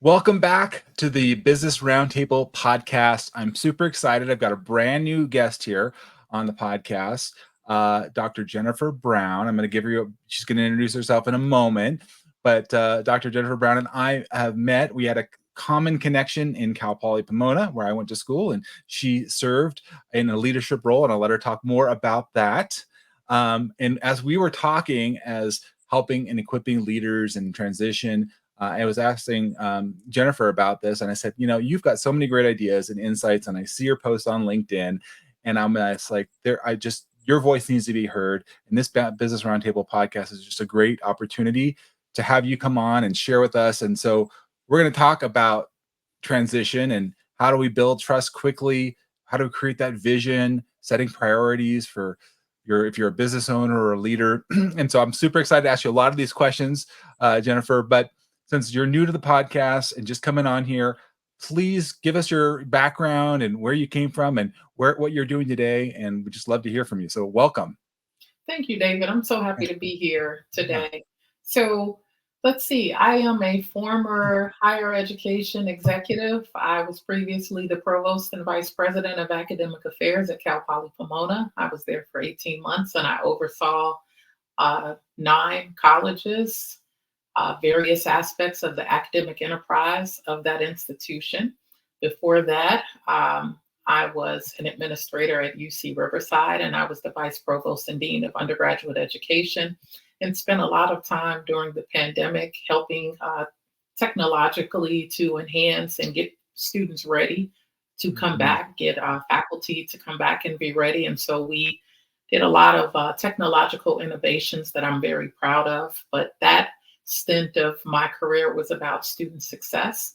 Welcome back to the Business Roundtable podcast. I'm super excited. I've got a brand new guest here on the podcast, Dr. Jennifer Brown. I'm going to give her, she's going to introduce herself in a moment. But Dr. Jennifer Brown and I have met. We had a common connection in Cal Poly Pomona, where I went to school, and she served in a leadership role, and I'll let her talk more about that. And as we were talking, as helping and equipping leaders in transition, I was asking Jennifer about this, and I said, you've got so many great ideas and insights, and I see your posts on LinkedIn, and it's like, your voice needs to be heard. And this Business Roundtable podcast is just a great opportunity to have you come on and share with us. And so we're going to talk about transition and how do we build trust quickly, how to create that vision, setting priorities for if you're a business owner or a leader. And so I'm super excited to ask you a lot of these questions, Jennifer, but since you're new to the podcast and just coming on here, please give us your background and where you came from and what you're doing today. And we'd just love to hear from you. So welcome. Thank you, David. I'm so happy to be here today. So let's see. I am a former higher education executive. I was previously the provost and vice president of academic affairs at Cal Poly Pomona. I was there for 18 months and I oversaw 9 colleges, various aspects of the academic enterprise of that institution. Before that, I was an administrator at UC Riverside, and I was the vice provost and dean of undergraduate education, and spent a lot of time during the pandemic helping technologically to enhance and get students ready to come back, get faculty to come back and be ready. And so we did a lot of technological innovations that I'm very proud of, but that stint of my career was about student success.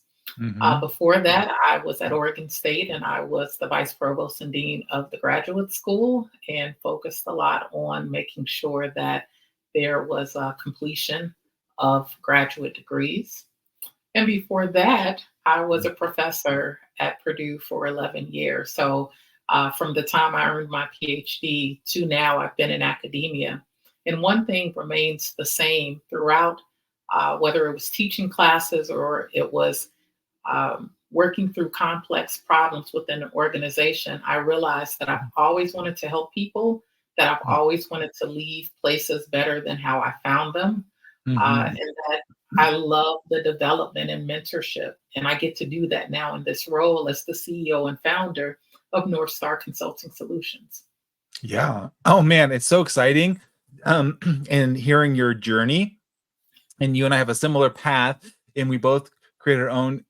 Before that, I was at Oregon State and I was the vice provost and dean of the graduate school and focused a lot on making sure that there was a completion of graduate degrees. And before that, I was a professor at Purdue for 11 years. So from the time I earned my PhD to now, I've been in academia. And one thing remains the same throughout, whether it was teaching classes or it was working through complex problems within an organization. I realized that I've always wanted to help people, that I've always wanted to leave places better than how I found them, and that I love the development and mentorship. And I get to do that now in this role as the CEO and founder of North Star Consulting Solutions. Yeah. Oh, man, it's so exciting. And hearing your journey, and you and I have a similar path, and we both create our own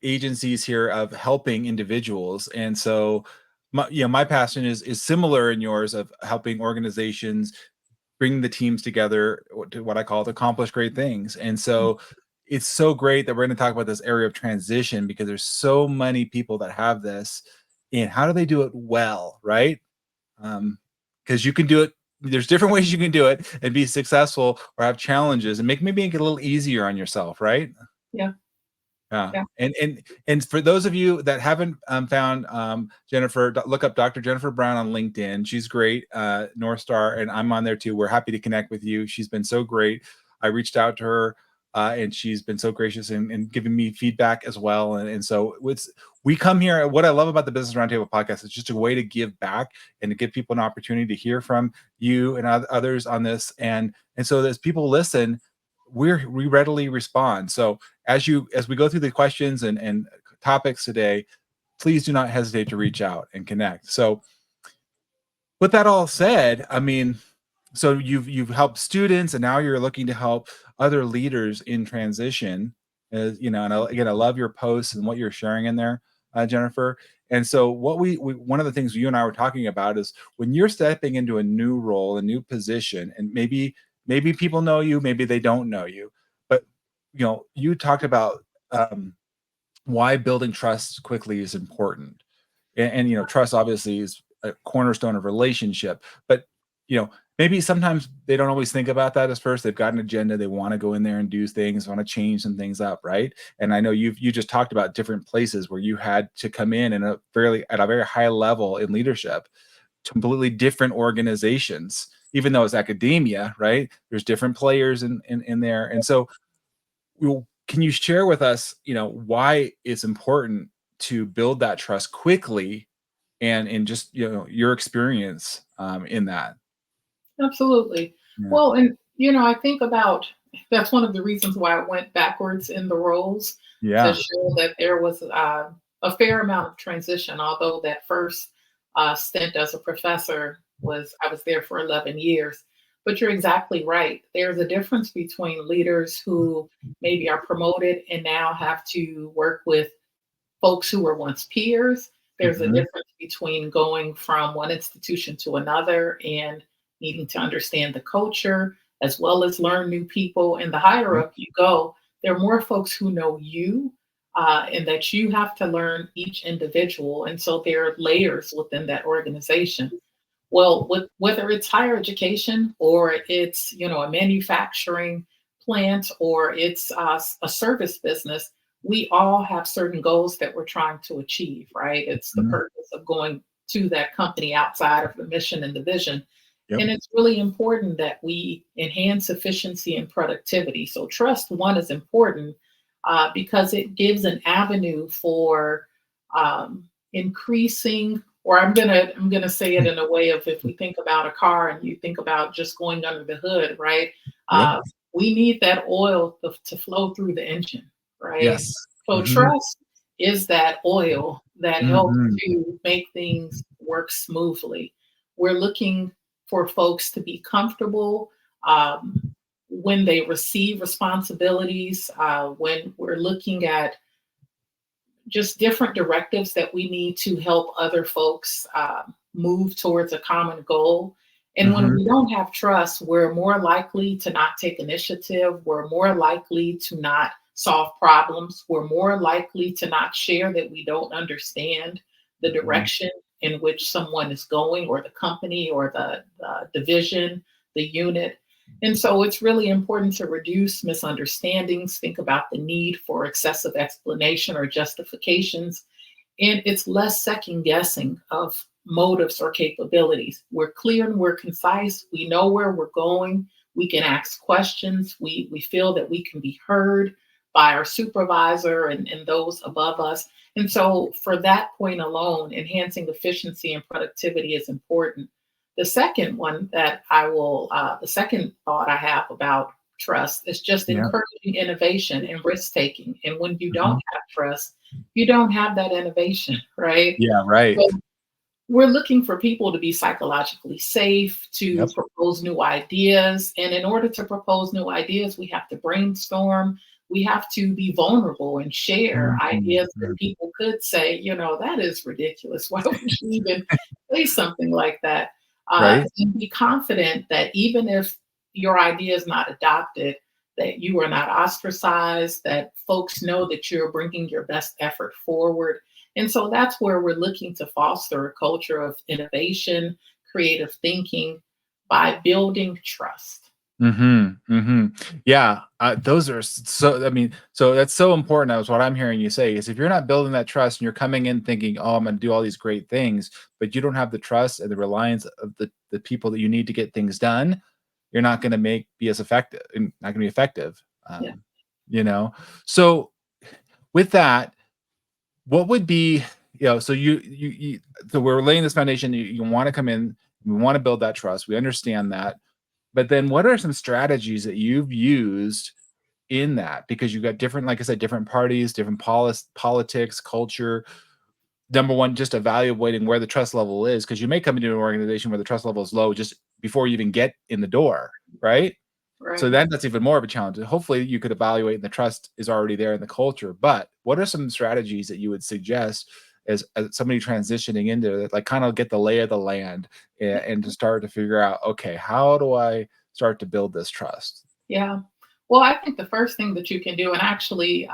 agencies here of helping individuals. And so my passion is similar in yours, of helping organizations bring the teams together to what I call to accomplish great things. And so it's so great that we're going to talk about this area of transition, because there's so many people that have this, and how do they do it well, right? Because you can do it. There's different ways you can do it and be successful, or have challenges and maybe make it a little easier on yourself, right? Yeah. Yeah. And for those of you that haven't found Jennifer, look up Dr. Jennifer Brown on LinkedIn. She's great, North Star, and I'm on there too. We're happy to connect with you. She's been so great. I reached out to her, and she's been so gracious in giving me feedback as well. And so we come here. What I love about the Business Roundtable podcast is just a way to give back and to give people an opportunity to hear from you and others on this. And so as people listen, we readily respond. So as we go through the questions and topics today, please do not hesitate to reach out and connect. So with that all said, I mean, so you've helped students, and now you're looking to help other leaders in transition. And I love your posts and what you're sharing in there, Jennifer. And so what we one of the things you and I were talking about is when you're stepping into a new role, a new position, and maybe people know you, maybe they don't know you, but you talked about why building trust quickly is important. And trust obviously is a cornerstone of relationship, but maybe sometimes they don't always think about that as first. They've got an agenda, they want to go in there and do things, want to change some things up, right? And I know you just talked about different places where you had to come in at a very high level in leadership, completely different organizations, even though it's academia, right? There's different players in there. And so can you share with us, why it's important to build that trust quickly, and in just, your experience in that? Absolutely. Yeah. Well, and I think about that's one of the reasons why I went backwards in the roles to Yeah. show that there was a fair amount of transition. Although that first stint as a professor I was there for 11 years. But you're exactly right. There's a difference between leaders who maybe are promoted and now have to work with folks who were once peers. There's a Hmm. difference between going from one institution to another and needing to understand the culture as well as learn new people. And the higher Yep. up you go, there are more folks who know you, and that you have to learn each individual. And so there are layers within that organization. Well, whether it's higher education or it's a manufacturing plant or it's a service business, we all have certain goals that we're trying to achieve, right? It's the Mhm. purpose of going to that company outside of the mission and the vision. Yep. And it's really important that we enhance efficiency and productivity. So trust one is important because it gives an avenue for increasing, or I'm gonna say it in a way of, if we think about a car and you think about just going under the hood, right? Yep. Uh, we need that oil to flow through the engine, right? Yes. So Hmm. trust is that oil that helps Hmm. to make things work smoothly. We're looking for folks to be comfortable when they receive responsibilities, when we're looking at just different directives that we need to help other folks move towards a common goal. And when Hmm. we don't have trust, we're more likely to not take initiative. We're more likely to not solve problems. We're more likely to not share that we don't understand the Hmm. direction in which someone is going, or the company, or the division, the unit. And so it's really important to reduce misunderstandings, think about the need for excessive explanation or justifications, and it's less second guessing of motives or capabilities. We're clear and we're concise. We know where we're going. We can ask questions. We feel that we can be heard by our supervisor and those above us. And so, for that point alone, enhancing efficiency and productivity is important. The second thought I have about trust is just Yeah. encouraging innovation and risk taking. And when you don't Hmm. have trust, you don't have that innovation, right? Yeah. Right. So we're looking for people to be psychologically safe, to Yep. propose new ideas. And in order to propose new ideas, we have to brainstorm. We have to be vulnerable and share ideas that Mhm. people could say, that is ridiculous. Why would you even say something like that? Right. And be confident that even if your idea is not adopted, that you are not ostracized, that folks know that you're bringing your best effort forward. And so that's where we're looking to foster a culture of innovation, creative thinking by building trust. Mhm, mhm. Yeah, those are so, I mean, so that's so important. That was what I'm hearing you say, is if you're not building that trust and you're coming in thinking, "Oh, I'm gonna do all these great things," but you don't have the trust and the reliance of the people that you need to get things done, you're not gonna be as effective, and not gonna be effective. Yeah. Um, you know? So, with that, what would be, so so we're laying this foundation, you wanna come in, we wanna build that trust, we understand that. But then what are some strategies that you've used in that? Because you've got different, like I said, different parties, different politics, culture. Number one, just evaluating where the trust level is, because you may come into an organization where the trust level is low just before you even get in the door, right? So Right. that's even more of a challenge. Hopefully, you could evaluate and the trust is already there in the culture. But what are some strategies that you would suggest as somebody transitioning into it, like kind of get the lay of the land, and to start to figure out, okay, how do I start to build this trust? Yeah. Well, I think the first thing that you can do, and actually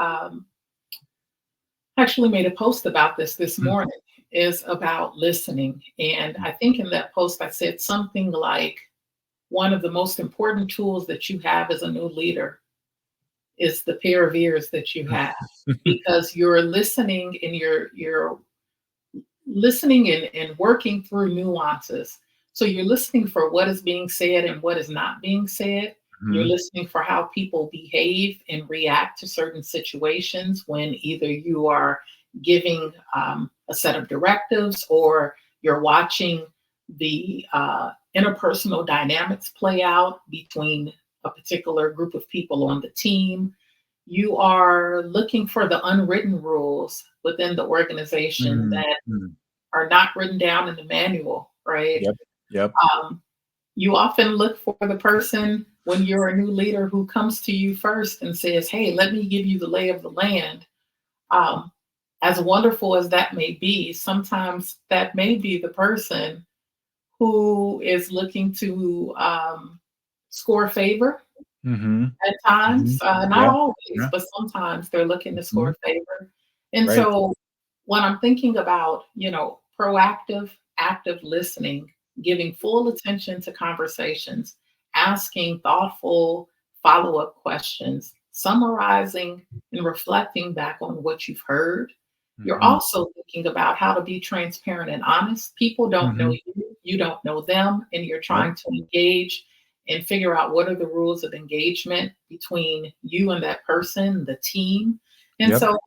made a post about this Mm. morning, is about listening. And I think in that post I said something like, one of the most important tools that you have as a new leader is the pair of ears that you have, because you're listening and you're listening and working through nuances. So you're listening for what is being said and what is not being said. You're Mhm. listening for how people behave and react to certain situations when either you are giving a set of directives or you're watching the interpersonal dynamics play out between a particular group of people on the team. You are looking for the unwritten rules within the organization Mm, that mm. are not written down in the manual, right? Yep, yep. Um, you often look for the person when you're a new leader who comes to you first and says, "Hey, let me give you the lay of the land." Um, as wonderful as that may be, sometimes that may be the person who is looking to score favor Mhm, at times, mhm. not Yeah, always, yeah. but sometimes they're looking to Mhm. score favor. And Right. so when I'm thinking about, proactive, active listening, giving full attention to conversations, asking thoughtful follow-up questions, summarizing and reflecting back on what you've heard. You're Mhm, also thinking about how to be transparent and honest. People don't know mhm. you, you don't know them, and you're Yep, trying to engage and figure out what are the rules of engagement between you and that person, the team. And yep. so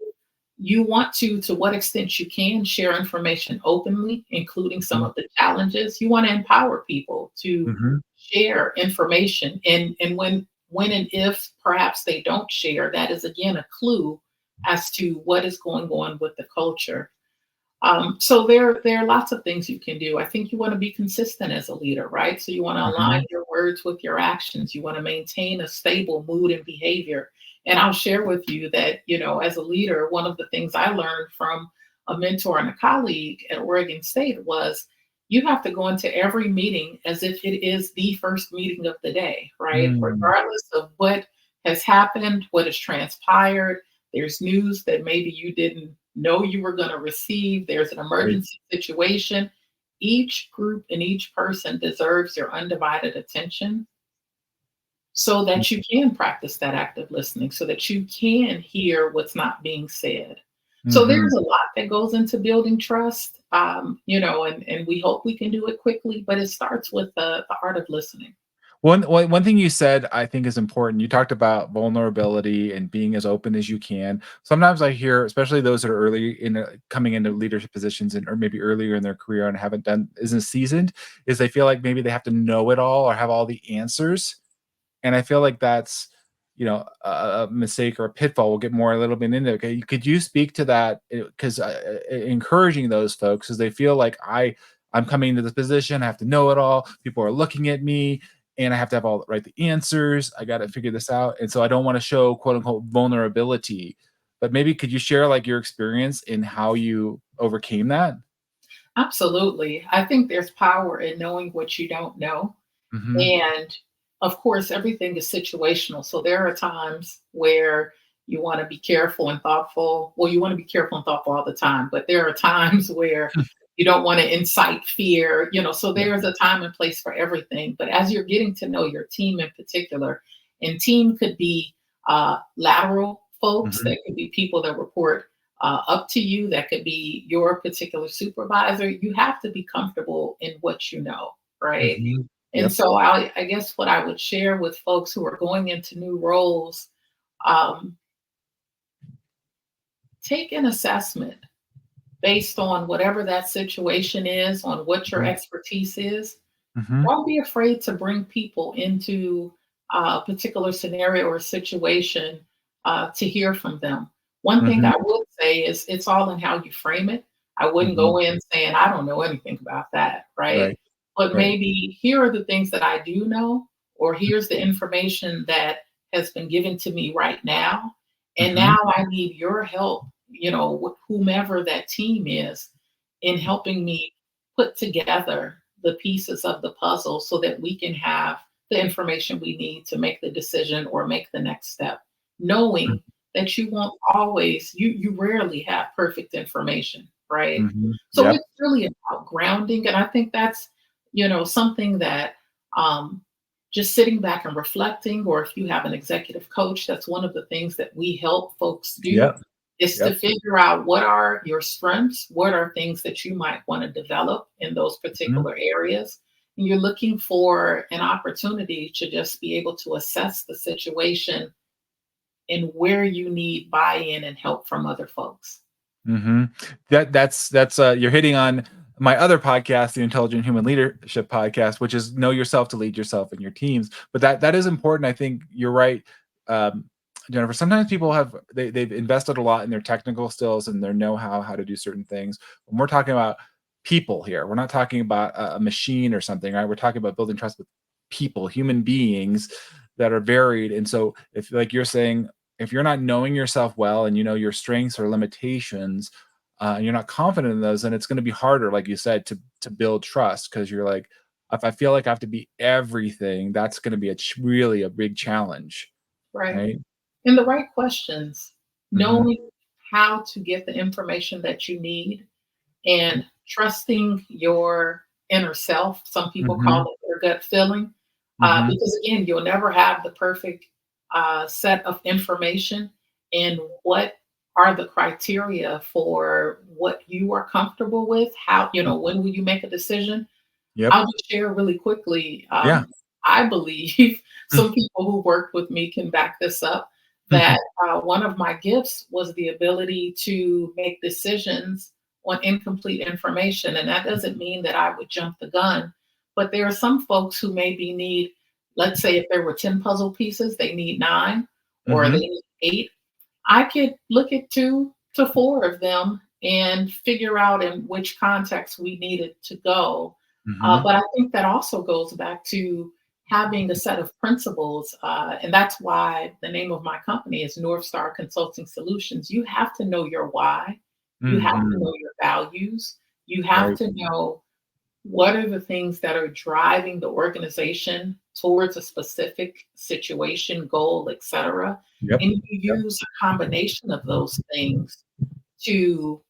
you want to what extent you can share information openly, including some Mhm, of the challenges. You want to empower people to mhm. share information. And when and if perhaps they don't share, that is again a clue as to what is going on with the culture. So there are lots of things you can do. I think you want to be consistent as a leader, right? So you want to align Mhm. your words with your actions. You want to maintain a stable mood and behavior. And I'll share with you that, as a leader, one of the things I learned from a mentor and a colleague at Oregon State was you have to go into every meeting as if it is the first meeting of the day, right? Mm. Regardless of what has happened, what has transpired, there's news that maybe you didn't know you were going to receive. There's an Right. emergency situation. Each group and each person deserves your undivided attention so that you can practice that active listening, so that you can hear what's not being said. So Mhm. there's a lot that goes into building trust, and we hope we can do it quickly, but it starts with the art of listening. One thing you said I think is important. You talked about vulnerability and being as open as you can. Sometimes I hear, especially those that are early in coming into leadership positions and or maybe earlier in their career and haven't done isn't seasoned, is they feel like maybe they have to know it all or have all the answers. And I feel like that's, a mistake or a pitfall. We'll get more a little bit into it. Okay, could you speak to that? Because encouraging those folks as they feel like I'm coming into this position, I have to know it all. People are looking at me, and I have to have all right the answers. I got to figure this out, and so I don't want to show quote unquote vulnerability. But maybe could you share like your experience in how you overcame that? Absolutely. I think there's power in knowing what you don't know. Hmm. And of course, everything is situational. So there are times where you want to be careful and thoughtful. Well, you want to be careful and thoughtful all the time, but there are times where you don't want to incite fear, so Yeah. there's a time and place for everything. But as you're getting to know your team in particular, and team could be lateral folks, Hmm. that could be people that report up to you, that could be your particular supervisor. You have to be comfortable in what you know, right? Hmm. And Yep. so I guess what I would share with folks who are going into new roles, um, take an assessment based on whatever that situation is, on what your expertise is. Hmm. Don't be afraid to bring people into a particular scenario or situation to hear from them. One thing Hmm. I would say is it's all in how you frame it. I wouldn't Hmm. go in saying, I don't know anything about that, right? Right. But Right. maybe here are the things that I do know, or here's the information that has been given to me right now. And Mhm, now I need your help, whomever that team is, in helping me put together the pieces of the puzzle so that we can have the information we need to make the decision or make the next step, knowing that you won't always, you rarely have perfect information, right? mhm. So Yep. it's really about grounding. And I think that's, something that um, just sitting back and reflecting, or if you have an executive coach, that's one of the things that we help folks do, Yep. is to Yep. figure out what are your strengths, what are things that you might want to develop in those Mhm, particular areas, You're looking for an opportunity to just be able to assess the situation and where you need buy-in and help from other folks. Hmm. That's you're hitting on my other podcast, the Intelligent Human Leadership podcast, which is know yourself to lead yourself and your teams. But that is important. I think you're right, um, Jennifer. Sometimes people they've invested a lot in their technical skills and their know-how how to do certain things. When we're talking about people here, we're not talking about a machine or something, right? We're talking about building trust with people, human beings that are varied. And so, if like you're saying, if you're not knowing yourself well and you know your strengths or limitations, and you're not confident in those, then it's going to be harder, like you said, to build trust, because you're like, if I feel like I have to be everything, that's going to be really a big challenge, Right. right? And the right questions, Hmm. knowing how to get the information that you need and trusting your inner self. Some people call Hmm. it their gut feeling, Hmm. because again, you'll never have the perfect set of information. And what are the criteria for what you are comfortable with? How, when will you make a decision? Yep. I'll just share really quickly. Yeah. I believe some people who worked with me can back this up, that one of my gifts was the ability to make decisions on incomplete information. And that doesn't mean that I would jump the gun, but there are some folks who maybe need, let's say, if there were 10 puzzle pieces, they need nine or they Hmm. need eight. I could look at 2 to 4 of them and figure out in which context we needed to go. Hmm. But I think that also goes back to having a set of principles. And that's why the name of my company is North Star Consulting Solutions. You have to know your why, you have to Hmm. know your values, you have Right. to know what are the things that are driving the organization towards a specific situation, goal, etc. Yep. And you Yep. use a combination of those things to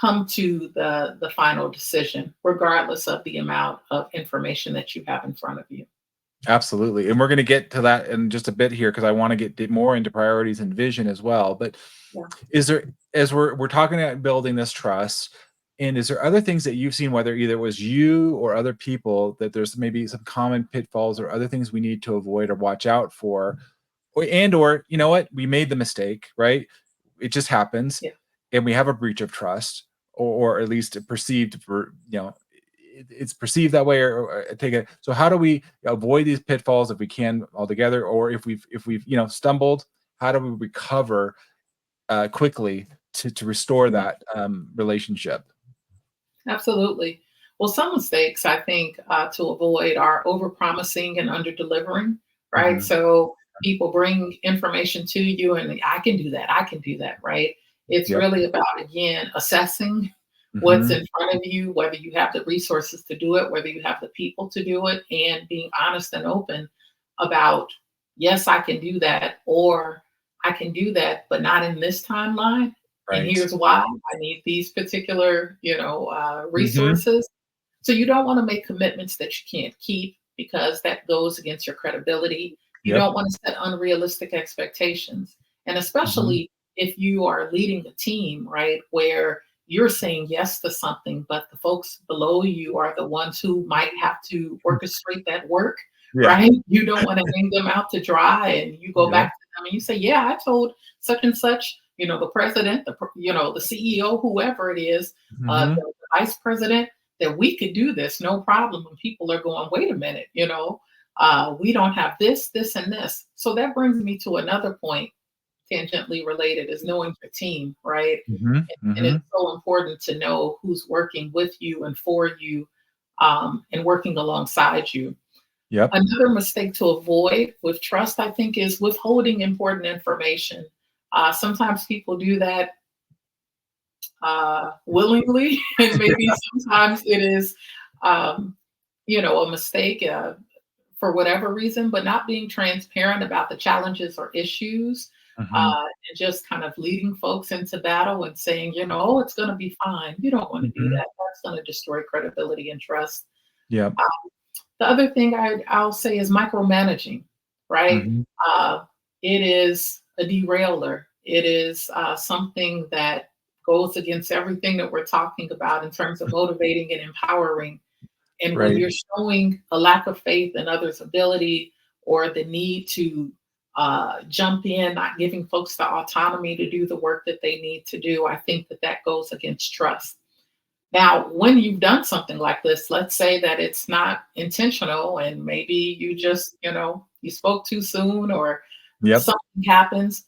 come to the final decision, regardless of the amount of information that you have in front of you. Absolutely. And we're going to get to that in just a bit here, because I want to get more into priorities and vision as well. But Yeah. is there, as we're talking about building this trust, and is there other things that you've seen, whether either it was you or other people, that there's maybe some common pitfalls or other things we need to avoid or watch out for, or you know what, we made the mistake, right? It just happens, Yeah. and we have a breach of trust, or at least perceived for, it's perceived that way, or take it. So how do we avoid these pitfalls if we can altogether, or if we've stumbled, how do we recover quickly to restore Yeah. that relationship? Absolutely. Well, some mistakes I think to avoid are over-promising and under-delivering, right? Hmm. So people bring information to you and I can do that, right? It's Yep. really about, again, assessing what's Hmm. in front of you, whether you have the resources to do it, whether you have the people to do it, and being honest and open about, yes, I can do that, or I can do that, but not in this timeline. And Right. here's why: I need these particular, Hmm. resources. So you don't want to make commitments that you can't keep because that goes against your credibility. You Yep. don't want to set unrealistic expectations. And Hmm. especially if you are leading a team, right, where you're saying yes to something, but the folks below you are the ones who might have to orchestrate that work, Yeah. right? You don't want to hang them out to dry and you go Yep. back to them and you say, yeah, I told such and such, the president, the CEO, whoever it is, Hmm. the vice president, that we could do this, no problem. And people are going, wait a minute, we don't have this, this, and this. So that brings me to another point, tangentially related, is knowing your team, right? Hmm. And Hmm. it's so important to know who's working with you and for you, and working alongside you. Yep. Another mistake to avoid with trust, I think, is withholding important information. Sometimes people do that willingly, and maybe sometimes it is, um, a mistake for whatever reason, but not being transparent about the challenges or issues, Hmm. and just kind of leading folks into battle and saying, oh, it's going to be fine. You don't want to do Hmm. that. That's going to destroy credibility and trust. Yep. The other thing I'll say is micromanaging, right? Hmm. Uh, it is a derailer. It is something that goes against everything that we're talking about in terms of motivating and empowering. And when Right. you're showing a lack of faith in others' ability or the need to jump in, not giving folks the autonomy to do the work that they need to do, I think that that goes against trust. Now, when you've done something like this, let's say that it's not intentional and maybe you just, you spoke too soon or Yep. something happens.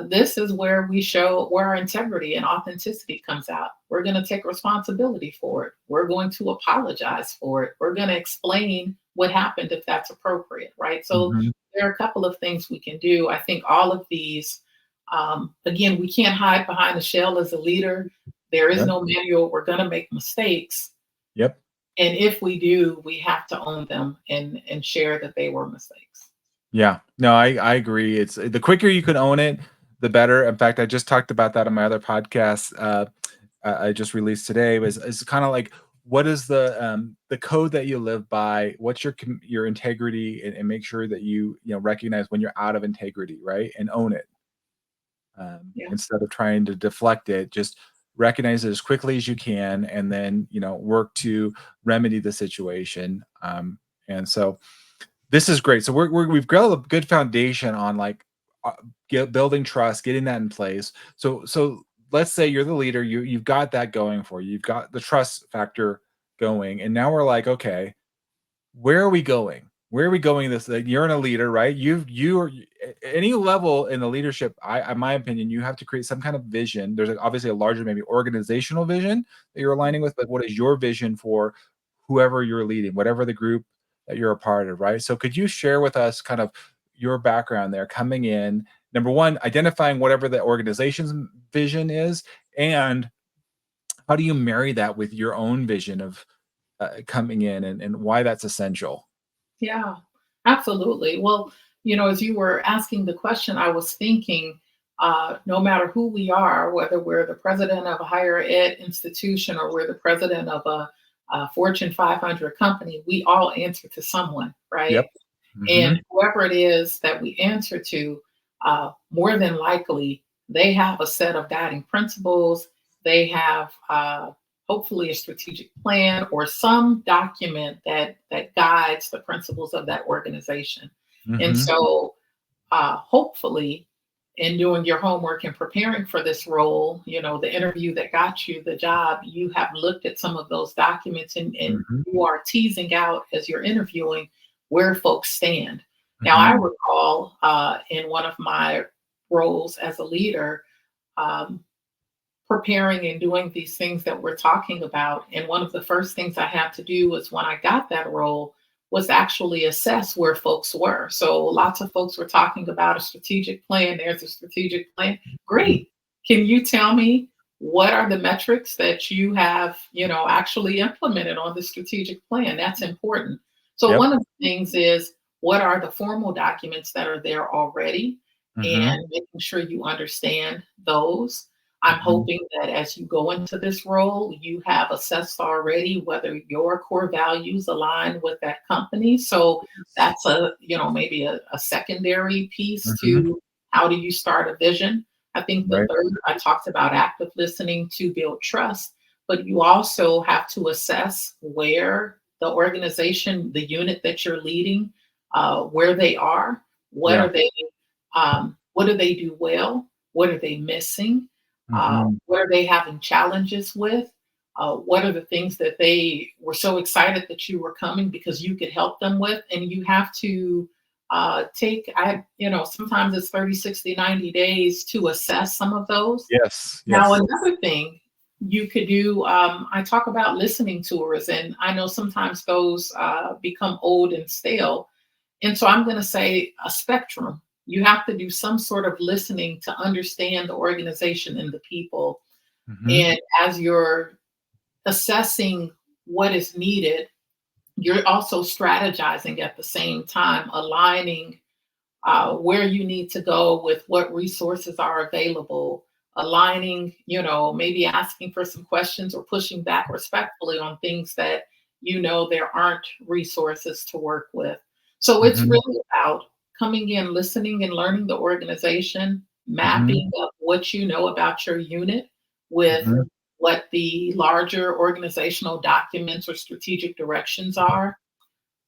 This is where we show where our integrity and authenticity comes out. We're going to take responsibility for it. We're going to apologize for it. We're going to explain what happened if that's appropriate, right? So Mhm. there are a couple of things we can do. I think all of these, again, we can't hide behind the shell as a leader. There is Yep. no manual. We're going to make mistakes. Yep. And if we do, we have to own them and share that they were mistakes. Yeah. No, I agree. It's the quicker you can own it, the better. In fact, I just talked about that on my other podcast. I just released today was is kind of like what is the code that you live by? What's your integrity, and make sure that you recognize when you're out of integrity, right, and own it, Yeah. instead of trying to deflect it. Just recognize it as quickly as you can, and then work to remedy the situation. And so this is great. So we've got a good foundation on like uh, building trust, getting that in place. So let's say you're the leader, you've got that going for you. You've got the trust factor going, and now we're like, okay, where are we going? Where are we going? This like, you're in a leader, right? You are any level in the leadership. In my opinion, you have to create some kind of vision. There's obviously a larger, maybe organizational vision that you're aligning with, but what is your vision for whoever you're leading, whatever the group that you're a part of, right? So, could you share with us kind of your background there, coming in? Number one, identifying whatever the organization's vision is, and how do you marry that with your own vision of coming in, and why that's essential? Yeah, absolutely. Well, as you were asking the question, I was thinking no matter who we are, whether we're the president of a higher ed institution or we're the president of a Fortune 500 company, we all answer to someone, right? Yep. Mhm. And whoever it is that we answer to, more than likely, they have a set of guiding principles. They have hopefully a strategic plan or some document that guides the principles of that organization. And Mhm. so, hopefully, in doing your homework and preparing for this role, the interview that got you the job, you have looked at some of those documents and Mhm. you are teasing out as you're interviewing where folks stand. Now, I Mhm. recall in one of my roles as a leader, um, preparing and doing these things that we're talking about. And one of the first things I had to do was when I got that role was actually assess where folks were. So lots of folks were talking about a strategic plan. There's a strategic plan. Great. Can you tell me what are the metrics that you have, actually implemented on the strategic plan? That's important. So Yep. one of the things is what are the formal documents that are there already Mhm. and making sure you understand those. I'm Mhm. hoping that as you go into this role, you have assessed already whether your core values align with that company. So Yes. that's maybe a secondary piece Mhm. to how do you start a vision. I think the Right. third, I talked about active listening to build trust, but you also have to assess where the organization, the unit that you're leading, where they are, what Yeah. are they, what do they do well, what are they missing, Mhm. what are they having challenges with? What are the things that they were so excited that you were coming because you could help them with? And you have to sometimes it's 30, 60, 90 days to assess some of those. Yes. Now, Yes. another thing you could do, I talk about listening tours, and I know sometimes those become old and stale. And so I'm going to say a spectrum. You have to do some sort of listening to understand the organization and the people. Mhm. And as you're assessing what is needed, you're also strategizing at the same time, aligning where you need to go with what resources are available, aligning, maybe asking for some questions or pushing back respectfully on things that there aren't resources to work with. So it's Mhm. really about coming in, listening and learning the organization, Mhm. mapping up what you know about your unit with Mhm. what the larger organizational documents or strategic directions are,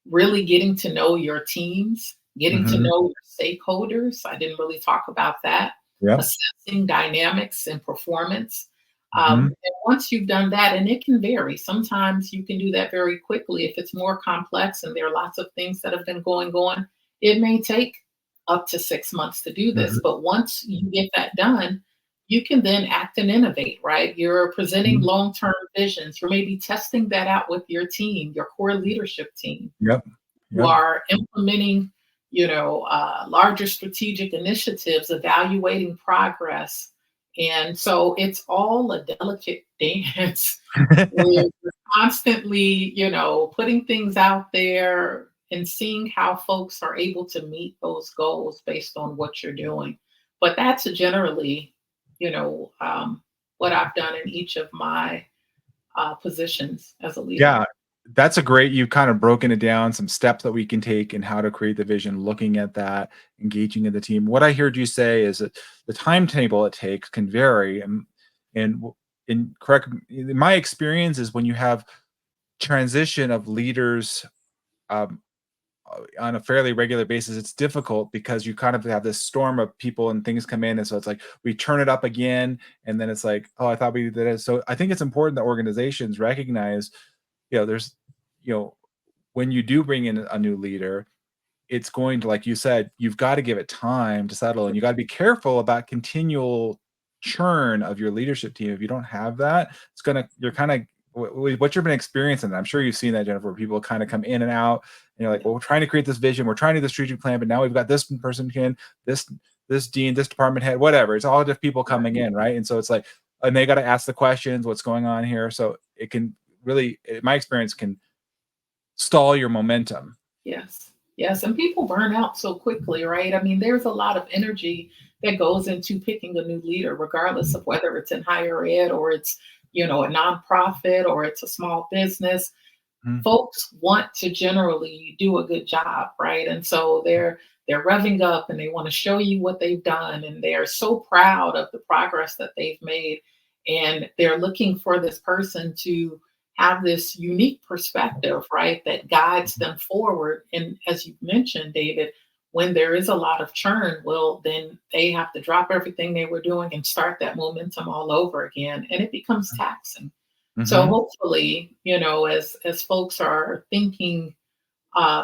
really getting to know your teams, getting to Hmm. know your stakeholders. I didn't really talk about that. Yep. Assessing dynamics and performance. Hmm. And once you've done that, and it can vary, sometimes you can do that very quickly. If it's more complex and there are lots of things that have been going on, it may take up to 6 months to do this. Hmm. But once you get that done, you can then act and innovate, right? You're presenting long term visions. You're maybe testing that out with your team, your core leadership team. Yep. You Yep. are implementing, larger strategic initiatives, evaluating progress. And so it's all a delicate dance where you're constantly, putting things out there and seeing how folks are able to meet those goals based on what you're doing. But that's generally, you know, um, what I've done in each of my positions as a leader. Yeah, that's a great, you've kind of broken it down, some steps that we can take and how to create the vision, looking at that, engaging in the team. What I heard you say is that the timetable it takes can vary, and and correct in my experience is when you have transition of leaders um, on a fairly regular basis, it's difficult because you kind of have this storm of people and things come in, and so it's like we turn it up again, and then it's like, oh, I thought we did it. So I think it's important that organizations recognize, there's, you know, when you do bring in a new leader, it's going to, like you said, you've got to give it time to settle, and you got to be careful about continual churn of your leadership team. If you don't have that, it's gonna, you're kind of, what you've been experiencing. I'm sure you've seen that, Jennifer, where people kind of come in and out, and you're like, well, we're trying to create this vision, we're trying to do the strategic plan, but now we've got this person in, this dean, this department head, whatever. It's all different people coming in, right? And so it's like, and they got to ask the questions, what's going on here? So it can really, in my experience, can stall your momentum. Yes. Yes. And people burn out so quickly, right? I mean, there's a lot of energy that goes into picking a new leader, regardless of whether it's in higher ed or it's, a nonprofit or it's a small business. Mhm. Folks want to generally do a good job, right? And so they're revving up and they want to show you what they've done and they're so proud of the progress that they've made and they're looking for this person to have this unique perspective, right, that guides them forward. And as you mentioned, David, when there is a lot of churn, well, then they have to drop everything they were doing and start that momentum all over again, and it becomes taxing. So Mhm. hopefully, as folks are thinking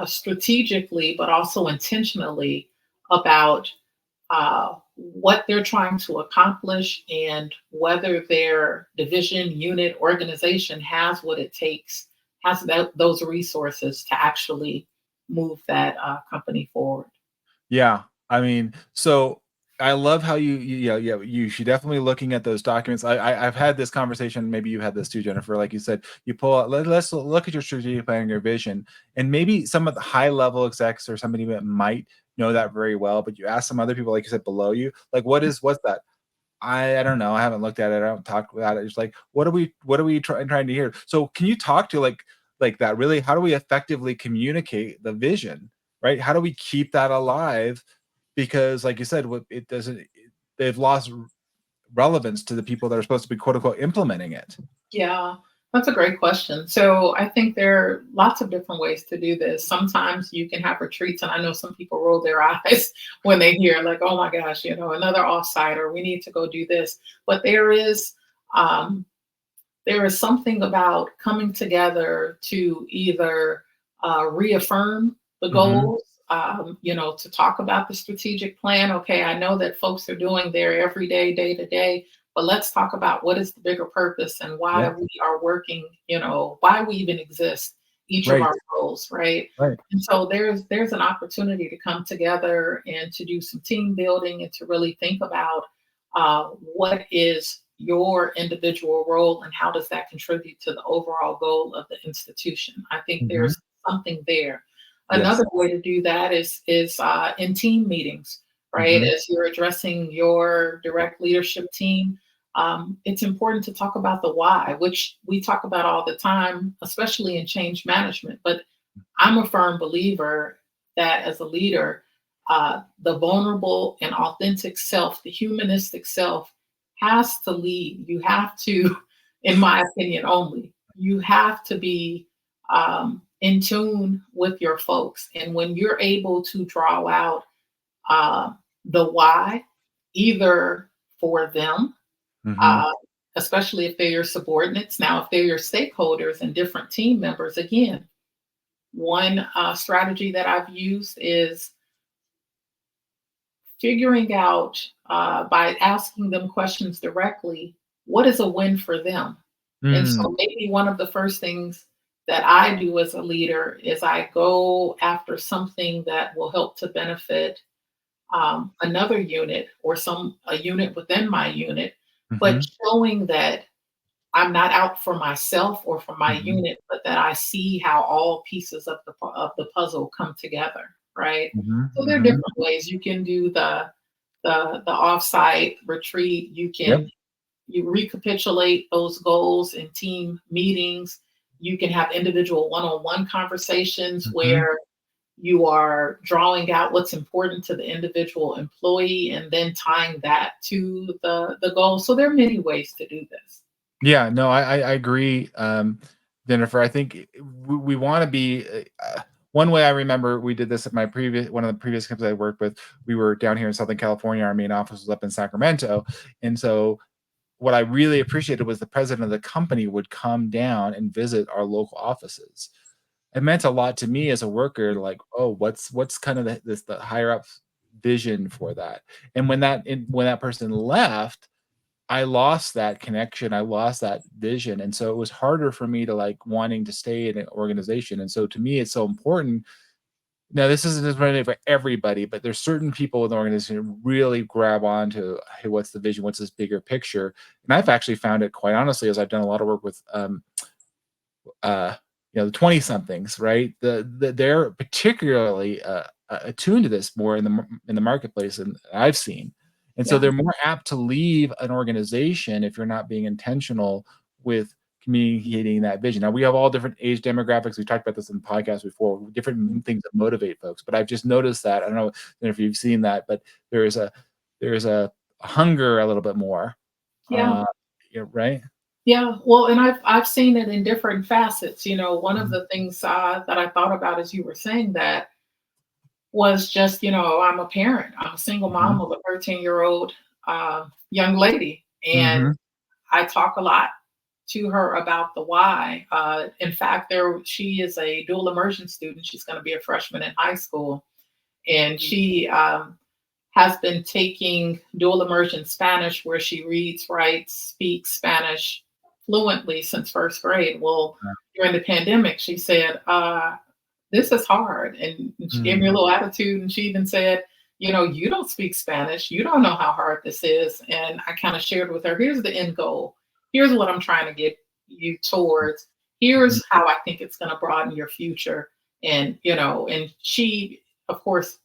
strategically, but also intentionally about what they're trying to accomplish and whether their division, unit, organization has what it takes, has those resources to actually move that company forward. Yeah, I mean, so I love how yeah, you should definitely looking at those documents. I've had this conversation. Maybe you had this too, Jennifer. Like you said, you pull out. Let's look at your strategic plan, your vision, and maybe some of the high level execs or somebody that might know that very well. But you ask some other people, like you said, below you, like what's that? I don't know. I haven't looked at it. I don't talk about it. It's like, what are we trying to hear? So can you talk to like that really? How do we effectively communicate the vision, right? How do we keep that alive? Because like you said, it doesn't, they've lost relevance to the people that are supposed to be quote unquote implementing it. Yeah, that's a great question. So I think there are lots of different ways to do this. Sometimes you can have retreats, and I know some people roll their eyes when they hear, like, oh my gosh, another offsite, or we need to go do this. But um, there is something about coming together to either reaffirm the Hmm. goals, to talk about the strategic plan. Okay, I know that folks are doing their everyday, day to day, but let's talk about what is the bigger purpose and why Yeah. we are working, why we even exist, each of Right. our roles, right? Right. And so there's an opportunity to come together and to do some team building and to really think about what is your individual role and how does that contribute to the overall goal of the institution. I think Hmm. there's something there. Yes. Another way to do that is in team meetings, right? Hmm. As you're addressing your direct leadership team, it's important to talk about the why, which we talk about all the time, especially in change management. But I'm a firm believer that as a leader, the vulnerable and authentic self, the humanistic self, has to lead. You have to in my opinion only. You have to be in tune with your folks. And when you're able to draw out uh, the why, either for them, Hmm. uh, especially if they're your subordinates. Now, if they're your stakeholders and different team members, again, one strategy that I've used is figuring out by asking them questions directly, what is a win for them? And Mm. so maybe one of the first things that I do as a leader is I go after something that will help to benefit another unit or a unit within my unit, but Hmm. showing that I'm not out for myself or for my Hmm. unit, but that I see how all pieces of the puzzle come together, right? Hmm. So there are Hmm. different ways you can do the offsite retreat. You Yep. can you recapitulate those goals in team meetings. You can have individual one-on-one conversations Hmm. where you are drawing out what's important to the individual employee and then tying that to the goal. So there are many ways to do this. Yeah, no, I agree, Jennifer. I think we want to be. One way I remember we did this at my previous one of the previous companies I worked with. We were down here in Southern California. Our main office was up in Sacramento, and so what I really appreciated was the president of the company would come down and visit our local offices. It meant a lot to me as a worker, like, oh, what's kind of the higher up vision for that. And when that person left, I lost that connection, I lost that vision, and so it was harder for me to, like, wanting to stay in an organization, and so to me, it's so important. Now, this isn't necessarily for everybody, but there's certain people in the organization who really grab on to, "Hey, what's the vision? What's this bigger picture?" And I've actually found it, quite honestly, as I've done a lot of work with, uh, the 20 somethings, right? They're particularly attuned to this more in the marketplace than I've seen. And so Yeah. they're more apt to leave an organization if you're not being intentional with communicating that vision. Now we have all different age demographics. We talked about this in the podcast before, different things that motivate folks. But I've just noticed that. I don't know if you've seen that, but there's a hunger a little bit more. Yeah. Uh, yeah, right? Yeah. Well, and I've seen it in different facets. One of Mhm, the things that I thought about as you were saying that was just, I'm a parent. I'm a single mhm, mom of a 13-year-old young lady. And mhm, I talk a lot to her about the why. In fact, she is a dual immersion student. She's going to be a freshman in high school. And she has been taking dual immersion Spanish, where she reads, writes, speaks Spanish fluently since first grade. Well, during the pandemic, she said, this is hard. And she gave me a mm. little attitude. And she even said, you don't speak Spanish. You don't know how hard this is. And I kind of shared with her, here's the end goal. Here's what I'm trying to get you towards. Mhm. Here's how I think it's going to broaden your future. And she, of course,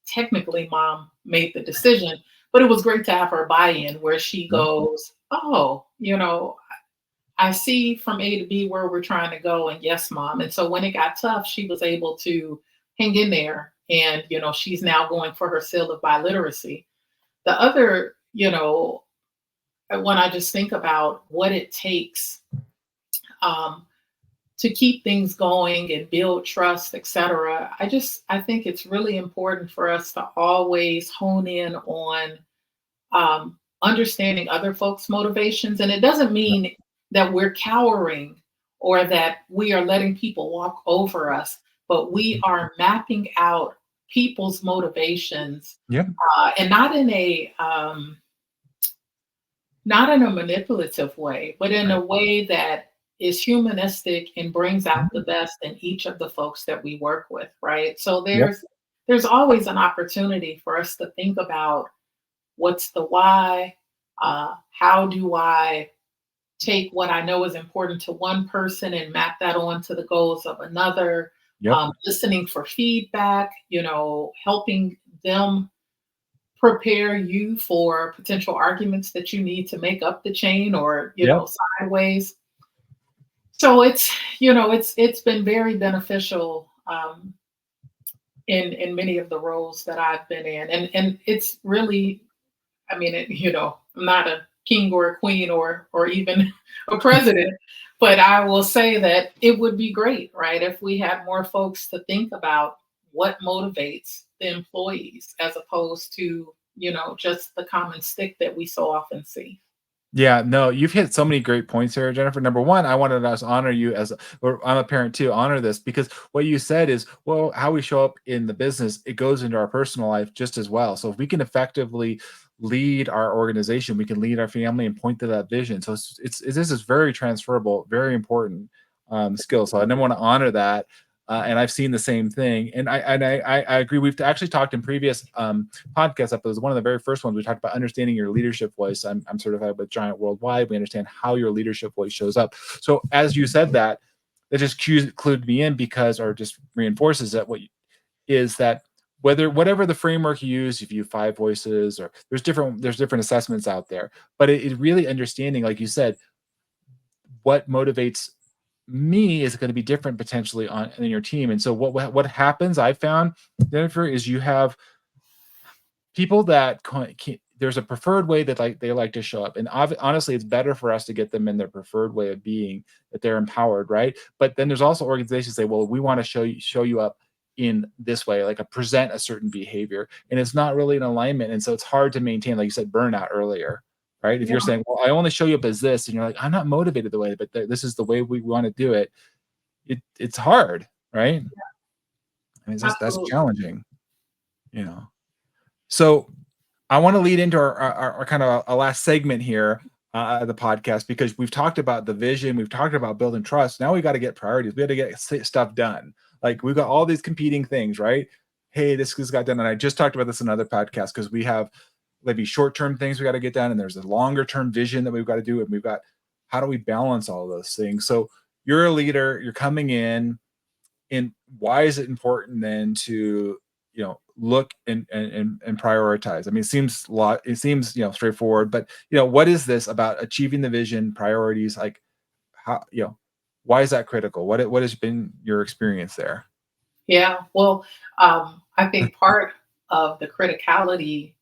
technically mom made the decision, but it was great to have her buy-in where she Yeah. goes, oh, I see from A to B where we're trying to go. And yes, mom. And so when it got tough, she was able to hang in there. And, she's now going for her seal of biliteracy. The other, when I just think about what it takes um, to keep things going and build trust, et cetera, I think it's really important for us to always hone in on understanding other folks' motivations. And it doesn't mean that we're cowering or that we are letting people walk over us, but we are mapping out people's motivations, Yep. and not in a manipulative way, but in Right. a way that is humanistic and brings out the Mhm. best in each of the folks that we work with, right? So Yep. there's always an opportunity for us to think about what's the why, how do I take what I know is important to one person and map that on to the goals of another, Yep. listening for feedback, helping them prepare you for potential arguments that you need to make up the chain or Yep. sideways. So it's been very beneficial in many of the roles that I've been in, and it's really, I mean, I'm not a king or a queen or even a president. But I will say that it would be great, right, if we had more folks to think about what motivates the employees as opposed to, just the common stick that we so often see. Yeah, no, you've hit so many great points here, Jennifer. Number one, I wanted us to honor you or I'm a parent too, honor this because what you said is, well, how we show up in the business, it goes into our personal life just as well. So if we can effectively lead our organization, we can lead our family and point to that vision. So this is very transferable, very important skill. So I never want to honor that. And I've seen the same thing, and I agree. We've actually talked in previous podcast episodes. One of the very first ones we talked about understanding your leadership voice. I'm certified with Giant Worldwide. We understand how your leadership voice shows up. So as you said that, that just clued me in because, or just reinforces that is that whatever the framework you use, if you use 5 voices or there's different assessments out there, but it really understanding, like you said, what motivates me is going to be different potentially on in your team. And so what happens, I found, Jennifer, is you have people that there's a preferred way that they like to show up, and honestly, it's better for us to get them in their preferred way of being, that they're empowered, right? But then there's also organizations say, well, we want to show you up in this way, like present a certain behavior, and it's not really in alignment, and so it's hard to maintain, like you said, burnout earlier, right? If Yeah, you're saying, well, I only show you up as this, and you're like, I'm not motivated the way, but this is the way we want to do it. It's hard, right? I mean, that's absolutely. challenging, you know. So I want to lead into our kind of a last segment here of the podcast, because we've talked about the vision, we've talked about building trust. Now we got to get priorities. We got to get stuff done. Like we've got all these competing things, right? Hey, this got done, and I just talked about this in another podcast because we have maybe short-term things we got to get done, and there's a longer-term vision that we've got to do, and we've got how do we balance all of those things? So you're a leader, you're coming in, and why is it important then to look and prioritize? I mean, it seems straightforward, but what is this about achieving the vision, priorities, like how, why is that critical? What has been your experience there? Yeah. Well, I think part of the criticality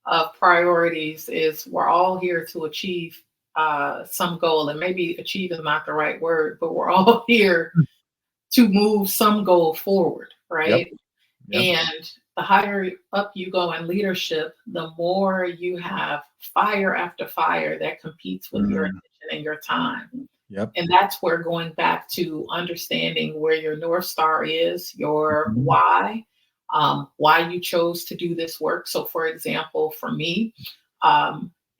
of priorities is we're all here to achieve some goal, and maybe achieve is not the right word, but we're all here to move some goal forward, Yep. right? Yep. And the higher up you go in leadership, the more you have fire after fire that competes with your Mm, attention and your time. yep. And that's where going back to understanding where your North Star is, your Mhm. why you chose to do this work. So, for example, for me,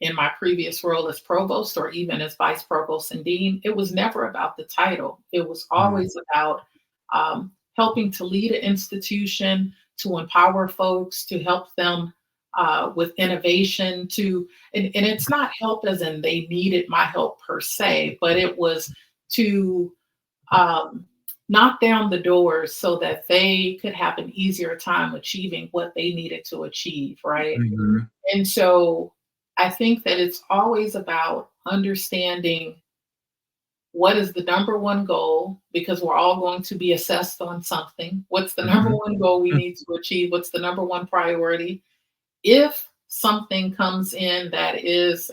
in my previous role as provost or even as vice provost and dean, it was never about the title. It was Mm, always about helping to lead an institution, to empower folks, to help them with innovation, and it's not help as in they needed my help per se, but it was to um, knock down the doors so that they could have an easier time achieving what they needed to achieve, right? mhm, And so I think that it's always about understanding what is the number one goal, because we're all going to be assessed on something. What's the number mhm, one goal we need to achieve? What's the number one priority? If something comes in that is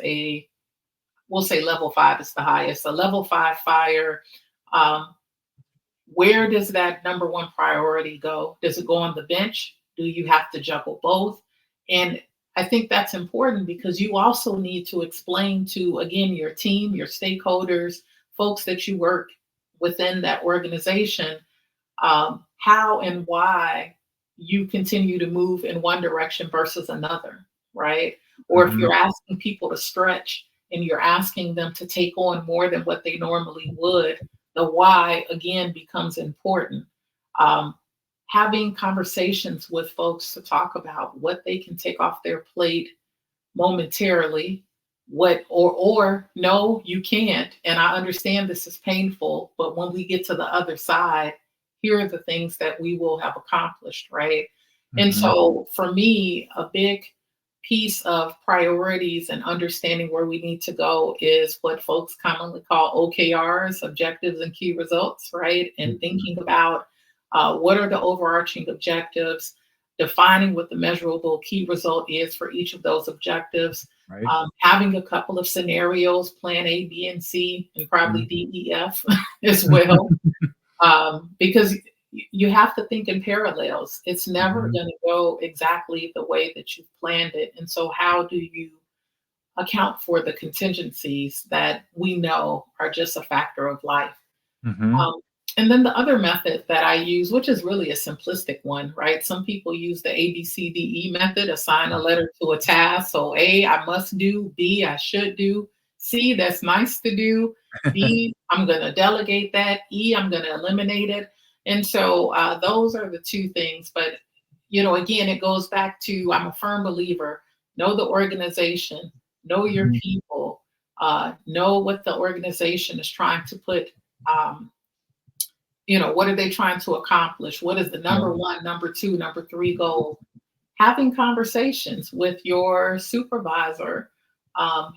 we'll say level 5 is the highest, a level 5 fire, um, where does that number one priority go? Does it go on the bench? Do you have to juggle both? And I think that's important because you also need to explain to, again, your team, your stakeholders, folks that you work within that organization, how and why you continue to move in one direction versus another, right? Or if mhm, you're asking people to stretch and you're asking them to take on more than what they normally would, the why again becomes important. Um, Having conversations with folks to talk about what they can take off their plate momentarily, what or no, you can't, and I understand this is painful, but when we get to the other side, here are the things that we will have accomplished, right? And mhm, so for me, a big piece of priorities and understanding where we need to go is what folks commonly call OKRs, objectives and key results, right? And mhm, thinking about what are the overarching objectives, defining what the measurable key result is for each of those objectives, Right. having a couple of scenarios, plan A, B, and C, and probably D, E, F as well, because you have to think in parallels. It's never Mhm. going to go exactly the way that you planned it. And so, how do you account for the contingencies that we know are just a factor of life? Mhm. Um, and then the other method that I use, which is really a simplistic one, right? Some people use the ABCDE method, assign a letter to a task. So A, I must do, B, I should do, C, that's nice to do, D, I'm going to delegate that, E, I'm going to eliminate it. And so those are the two things. But, again, it goes back to I'm a firm believer, know the organization, know your Mhm. people, know what the organization is trying to put. Um, what are they trying to accomplish? What is the Yeah. number one, number two, number three goal? Having conversations with your supervisor,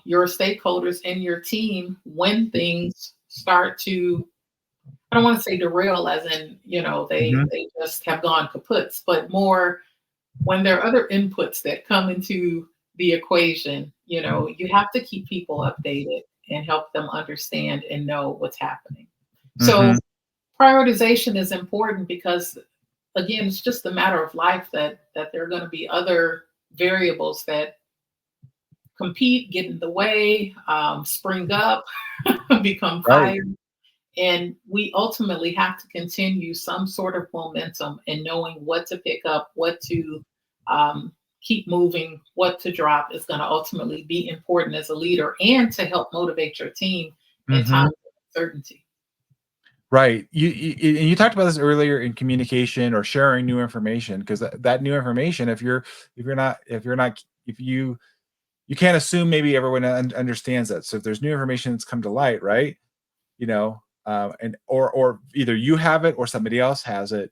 your stakeholders, and your team when things start to, I don't want to say derail, as in, Mhm. they just have gone kaputs, but more when there are other inputs that come into the equation. You have to keep people updated and help them understand and know what's happening. So Mhm. prioritization is important because, again, it's just a matter of life that there are going to be other variables that compete, get in the way, spring up, become Right. fire, and we ultimately have to continue some sort of momentum in knowing what to pick up, what to um, keep moving, what to drop is going to ultimately be important as a leader and to help motivate your team in Mhm. times of uncertainty. Right. And you talked about this earlier in communication or sharing new information, because that new information, if you can't assume maybe everyone understands that. So if there's new information that's come to light, right? And or either you have it or somebody else has it,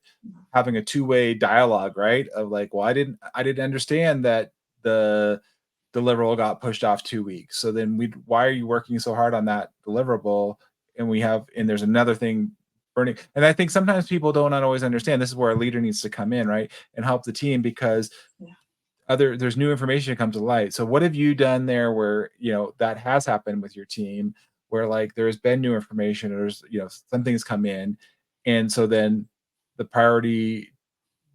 having a two-way dialogue, right? Of like, well, I didn't understand that the deliverable got pushed off 2 weeks. So then why are you working so hard on that deliverable? And there's another thing burning. And I think sometimes people don't always understand. This is where a leader needs to come in, right? And help the team, because Yeah. there's new information that comes to light. So what have you done there where, that has happened with your team, where like there's been new information, or there's, some things come in, and so then the priority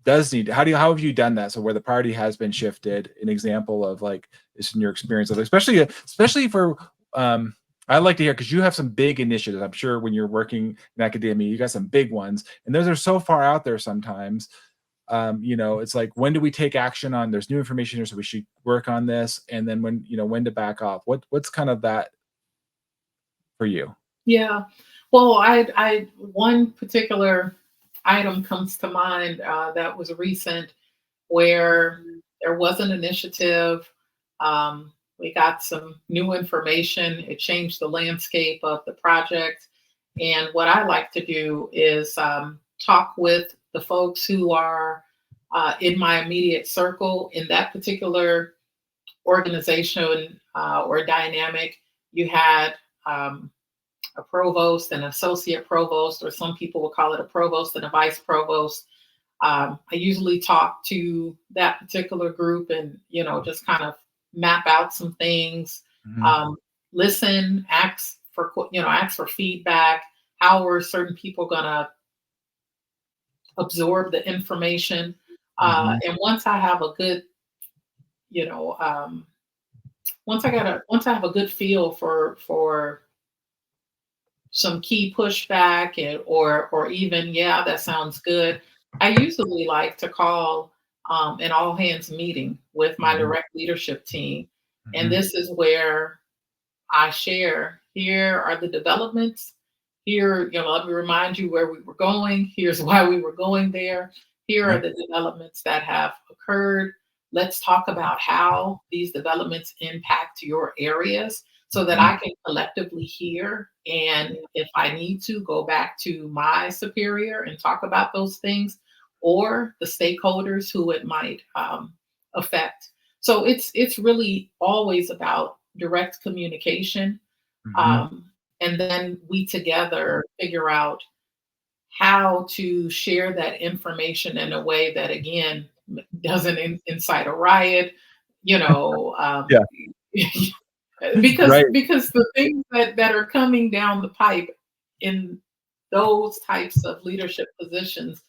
does need how have you done that? So where the priority has been shifted, an example of like this in your experience of, especially for, I'd like to hear, because you have some big initiatives. I'm sure when you're working in academia, you got some big ones, and those are so far out there sometimes. It's like, when do we take action on, there's new information here, so we should work on this, and then when to back off. What's kind of that for you? Yeah. Well, I one particular item comes to mind that was recent where there was an initiative. We got some new information. It changed the landscape of the project. And what I like to do is talk with the folks who are in my immediate circle in that particular organization or dynamic. You had um, a provost, an associate provost, or some people will call it a provost and a vice provost. I usually talk to that particular group and, just kind of map out some things, Mhm. um, listen, ask for feedback. How are certain people going to absorb the information? Mhm. And once I have a good, you know, once I have a good feel for some key pushback or even, yeah, that sounds good, I usually like to call an all hands meeting with my Mhm. direct leadership team. And Mhm. this is where I share, here are the developments. Here, let me remind you where we were going. Here's why we were going there. Here are Right. the developments that have occurred. Let's talk about how these developments impact your areas so that Mhm. I can collectively hear. And if I need to, go back to my superior and talk about those things or the stakeholders who it might affect. So it's really always about direct communication. Mhm. Um, and then we together figure out how to share that information in a way that, again, doesn't incite a riot, you know, um, Yeah. because Right. the things that are coming down the pipe in those types of leadership positions,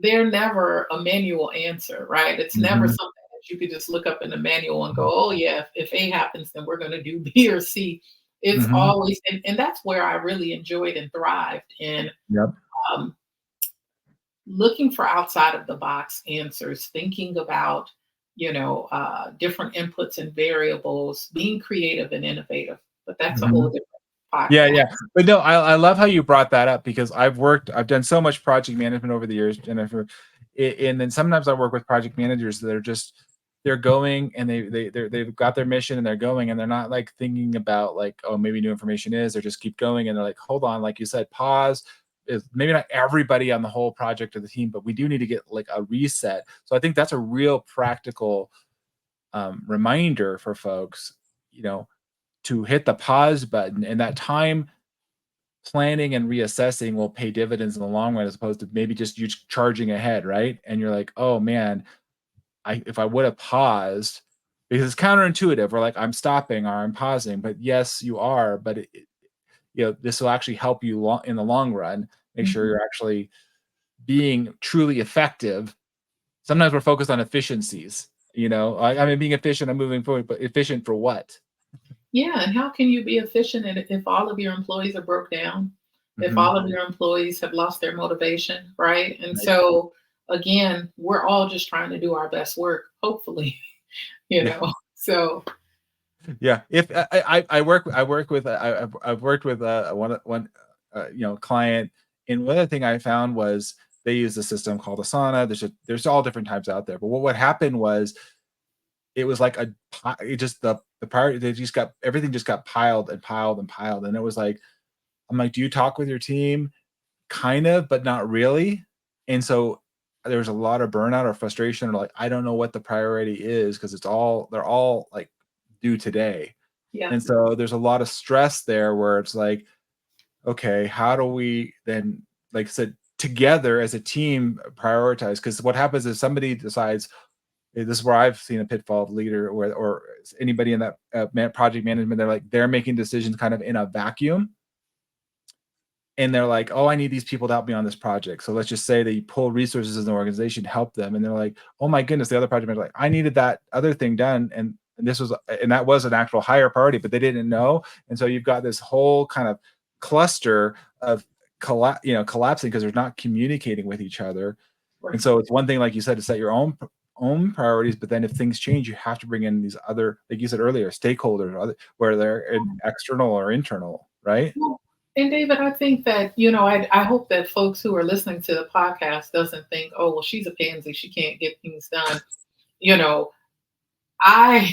they're never a manual answer, right? It's never Mhm. something that you could just look up in the manual and go, oh yeah, if A happens, then we're going to do B or C. It's Mhm. always, and that's where I really enjoyed and thrived in Yep. um, looking for outside of the box answers, thinking about, different inputs and variables, being creative and innovative. But that's a whole Mhm. different Yeah, podcast. yeah. But no, I love how you brought that up because I've done so much project management over the years, Jennifer. And then sometimes I work with project managers that are just they're going and they've got their mission and they're going and they're not like thinking about like, oh, maybe new information is, or just keep going and they're like, hold on, like you said, pause. Is maybe not everybody on the whole project or the team, but we do need to get like a reset. So I think that's a real practical reminder for folks, you know, to hit the pause button, and that time planning and reassessing will pay dividends in the long run as opposed to maybe just you charging ahead, right? And you're like, oh man, if I would have paused, because it's counterintuitive. We're like, I'm stopping or I'm pausing, but yes, you are. But this will actually help you in the long run. Make sure Mhm. you're actually being truly effective. Sometimes we're focused on efficiencies. I mean, being efficient, I'm moving forward, but efficient for what? Yeah, and how can you be efficient if all of your employees are broke down? If Hmm. all of your employees have lost their motivation, right? And Right. so again, we're all just trying to do our best work, hopefully, you Yeah. know. So Yeah, if I work with I've worked with one client, and one other thing I found was they use a system called Asana. There's all different types out there, but what happened was it was like it just the part they just got everything just got piled and piled and piled, and it was like I'm like, do you talk with your team? Kind of, but not really, and so there was a lot of burnout or frustration, or like I don't know what the priority is because they're all like due today. yeah, And so there's a lot of stress there where it's like, okay, how do we then, like I said, together as a team prioritize? Because what happens is somebody decides, this is where I've seen a pitfall of leader or anybody in that project management, they're making decisions kind of in a vacuum, and they're like, "Oh, I need these people to help me on this project." So let's just say they pull resources in the organization to help them, and they're like, "Oh my goodness," the other project manager like, "I needed that other thing done," and that was an actual higher priority, but they didn't know, and so you've got this whole kind of cluster of collapsing because they're not communicating with each other, and right. so it's one thing, like you said, to set your own priorities, but then if things change, you have to bring in these other, like you said earlier, stakeholders, where they're external or internal, right? Well, and David, I think that, I hope that folks who are listening to the podcast doesn't think, oh, well, she's a pansy, she can't get things done. You know, I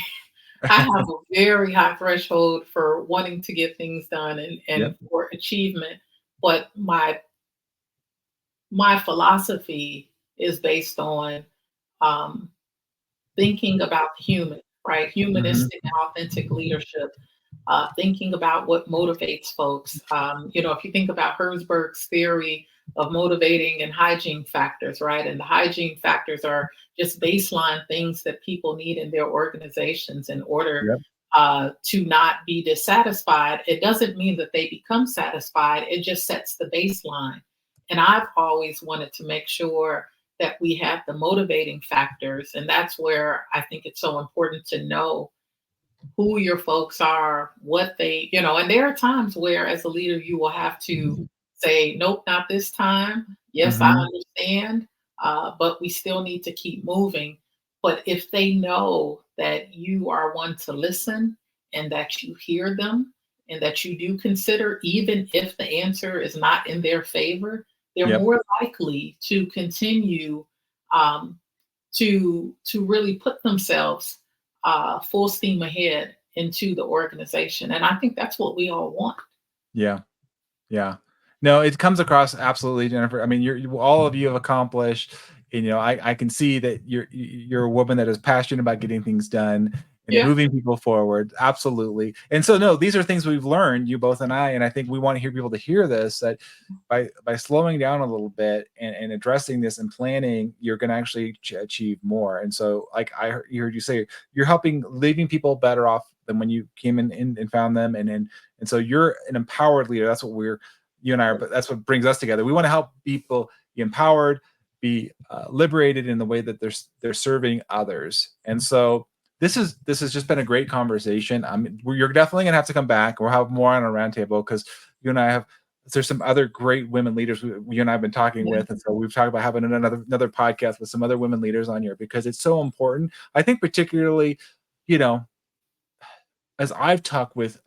I have a very high threshold for wanting to get things done and Yep. for achievement, but my philosophy is based on um, thinking about the human, right? Mhm. Humanistic and authentic leadership, thinking about what motivates folks. If you think about Herzberg's theory of motivating and hygiene factors, right? And the hygiene factors are just baseline things that people need in their organizations in order Yep. to not be dissatisfied. It doesn't mean that they become satisfied, it just sets the baseline. And I've always wanted to make sure that we have the motivating factors. And that's where I think it's so important to know who your folks are, what and there are times where as a leader, you will have to say, nope, not this time. Yes, I Mhm. understand, but we still need to keep moving. But if they know that you are one to listen and that you hear them and that you do consider, even if the answer is not in their favor, they're Yep. more likely to continue um, to really put themselves full steam ahead into the organization. And I think that's what we all want. Yeah. Yeah. No, it comes across absolutely, Jennifer. I mean, all of you have accomplished, and I can see that you're a woman that is passionate about getting things done, and Yeah. moving people forward. Absolutely. And so, no, these are things we've learned, you both and I, and I think we want to hear people to hear this, that by slowing down a little bit and addressing this and planning, you're going to actually achieve more. And so, like you heard you say, you're helping, leaving people better off than when you came in and found them. And so you're an empowered leader. That's what you and I are, but that's what brings us together. We want to help people be empowered, be liberated in the way that they're serving others. And so this has just been a great conversation. You're definitely gonna have to come back. We'll have more on a roundtable, because you and I have, there's some other great women leaders you and I have been talking with, and so we've talked about having another podcast with some other women leaders on here, because it's so important. I think particularly, you know, as I've talked with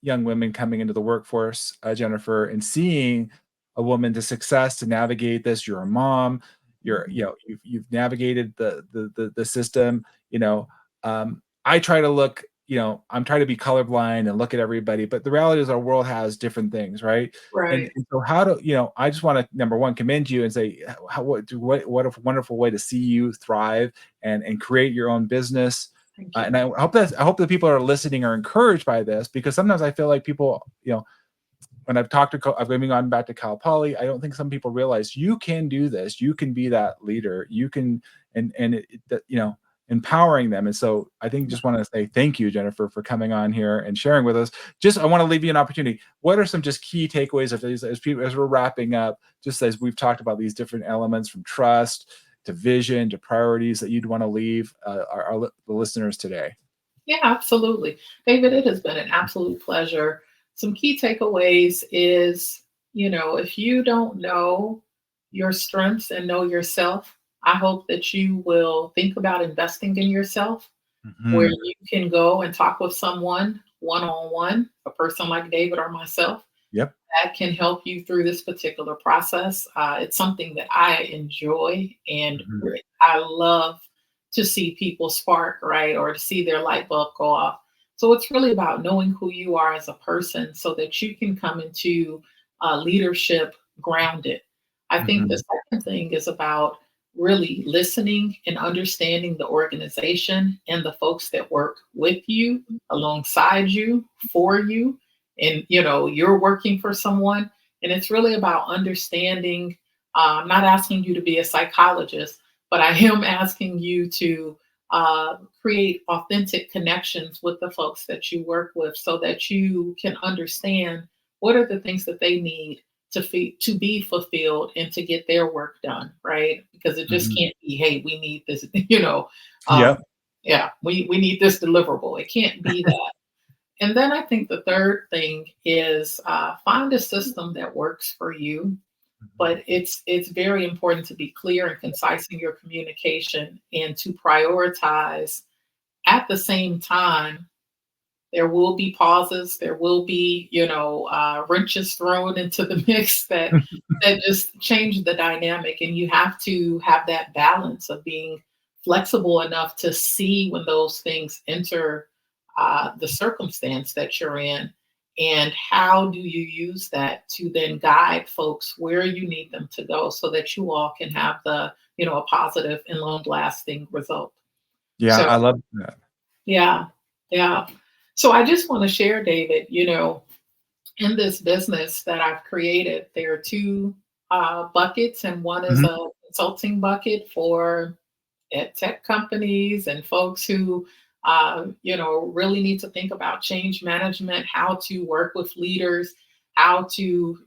young women coming into the workforce, Jennifer, and seeing a woman to success, to navigate this. You're a mom. You've navigated the system. I try to look. I'm trying to be colorblind and look at everybody, but the reality is our world has different things, right? And, Right. and so how do I just want to, number one, commend you and say what a wonderful way to see you thrive and create your own business. Thank you. And I hope that people are listening are encouraged by this, because sometimes I feel like people, when I've been gone back to Cal Poly, I don't think some people realize you can do this. You can be that leader. You can, empowering them. And so I think just want to say thank you, Jennifer, for coming on here and sharing with us. Just, I want to leave you an opportunity. What are some just key takeaways of these as we're wrapping up, just as we've talked about these different elements, from trust to vision to priorities, that you'd want to leave the listeners today? Yeah, absolutely. David, it has been an absolute pleasure. Some key takeaways is, if you don't know your strengths and know yourself, I hope that you will think about investing in yourself, where Mhm. you can go and talk with someone one on one, a person like David or myself, Yep. that can help you through this particular process. It's something that I enjoy, and Mhm. I love to see people spark, right? Or to see their light bulb go off. So it's really about knowing who you are as a person so that you can come into leadership grounded. I think the Mhm. second thing is about really listening and understanding the organization and the folks that work with you, alongside you, for you, and you're working for someone, and it's really about understanding. I'm not asking you to be a psychologist, but I am asking you to create authentic connections with the folks that you work with, so that you can understand what are the things that they need to be fulfilled and to get their work done, right? Because it just Mhm. can't be, hey, we need this, um, Yep. yeah, we need this deliverable. It can't be that. And then I think the third thing is find a system that works for you. Mhm. But it's very important to be clear and concise in your communication, and to prioritize. At the same time, there will be pauses. There will be, wrenches thrown into the mix that just change the dynamic, and you have to have that balance of being flexible enough to see when those things enter the circumstance that you're in, and how do you use that to then guide folks where you need them to go, so that you all can have a positive and long lasting result. Yeah, So I love that. yeah, yeah. So I just want to share, David, in this business that I've created, there are two buckets, and one is Mhm. a consulting bucket for tech companies and folks who, really need to think about change management, how to work with leaders, how to,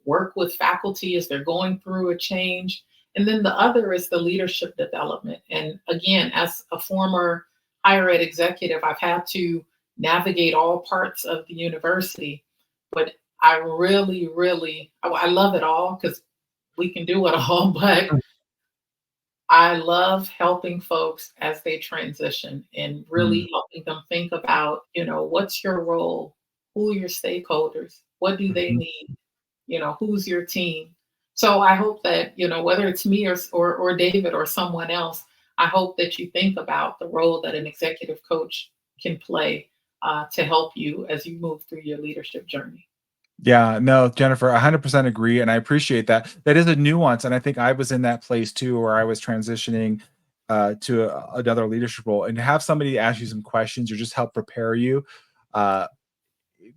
work with faculty as they're going through a change. And then the other is the leadership development. And again, as a former higher ed executive, I've had to navigate all parts of the university, but I really, really, I love it all because we can do it all, but I love helping folks as they transition, and Mhm. really helping them think about, what's your role? Who are your stakeholders? What do they Mhm. need? Who's your team? So I hope that, whether it's me or David or someone else, I hope that you think about the role that an executive coach can play to help you as you move through your leadership journey. Yeah, no, Jennifer, 100% agree, and I appreciate that. That is a nuance, and I think I was in that place too, where I was transitioning, to another leadership role, and to have somebody ask you some questions or just help prepare you uh,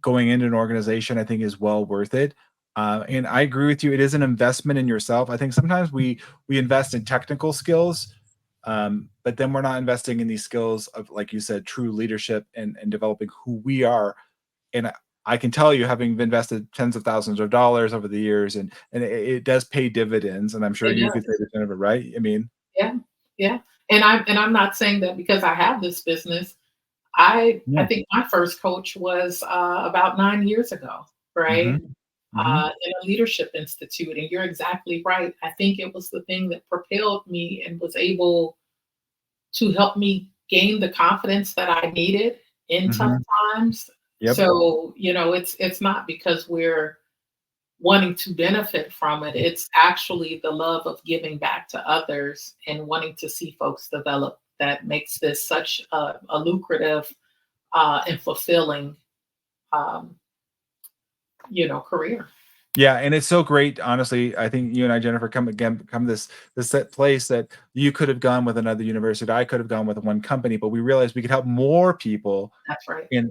going into an organization, I think is well worth it. And I agree with you. It is an investment in yourself. I think sometimes we invest in technical skills, but then we're not investing in these skills of, like you said, true leadership and developing who we are. And I can tell you, having invested tens of thousands of dollars over the years, and it does pay dividends. And I'm sure It you could say does. that, Jennifer, right? I mean, Yeah, yeah. And I'm not saying that because I have this business. I yeah. think my first coach was about 9 years ago, right? Hmm. Hmm. In a leadership institute. And you're exactly right. I think it was the thing that propelled me and was able to help me gain the confidence that I needed in tough Hmm. times. Yep. So, it's not because we're wanting to benefit from it. It's actually the love of giving back to others and wanting to see folks develop that makes this such a lucrative and fulfilling, um, career. Yeah, and it's so great. Honestly, I think you and I, Jennifer, come this set place that you could have gone with another university. I could have gone with one company, but we realized we could help more people That's right. in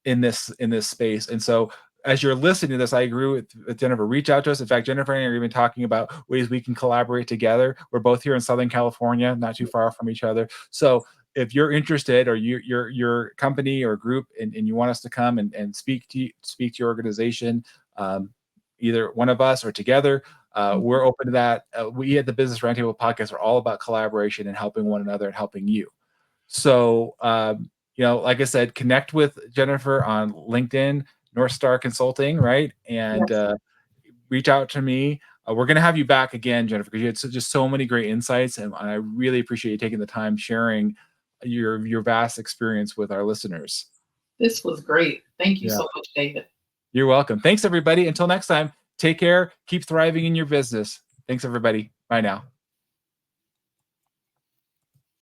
in this space. And so as you're listening to this, I agree with Jennifer. Reach out to us. In fact, Jennifer and I are even talking about ways we can collaborate together. We're both here in Southern California, not too far from each other. So if you're interested, or your company or group, and you want us to come and speak to your organization, um, either one of us or together, Mhm. we're open to that. We at the Business Roundtable podcast are all about collaboration and helping one another and helping you. So, like I said, connect with Jennifer on LinkedIn, North Star Consulting, right? And Yes, reach out to me. We're going to have you back again, Jennifer, because you had just so many great insights, and I really appreciate you taking the time sharing your vast experience with our listeners. this was great. Thank you Yeah, so much, David. you're welcome. Thanks, everybody. Until next time, take care. Keep thriving in your business. Thanks, everybody. Bye now.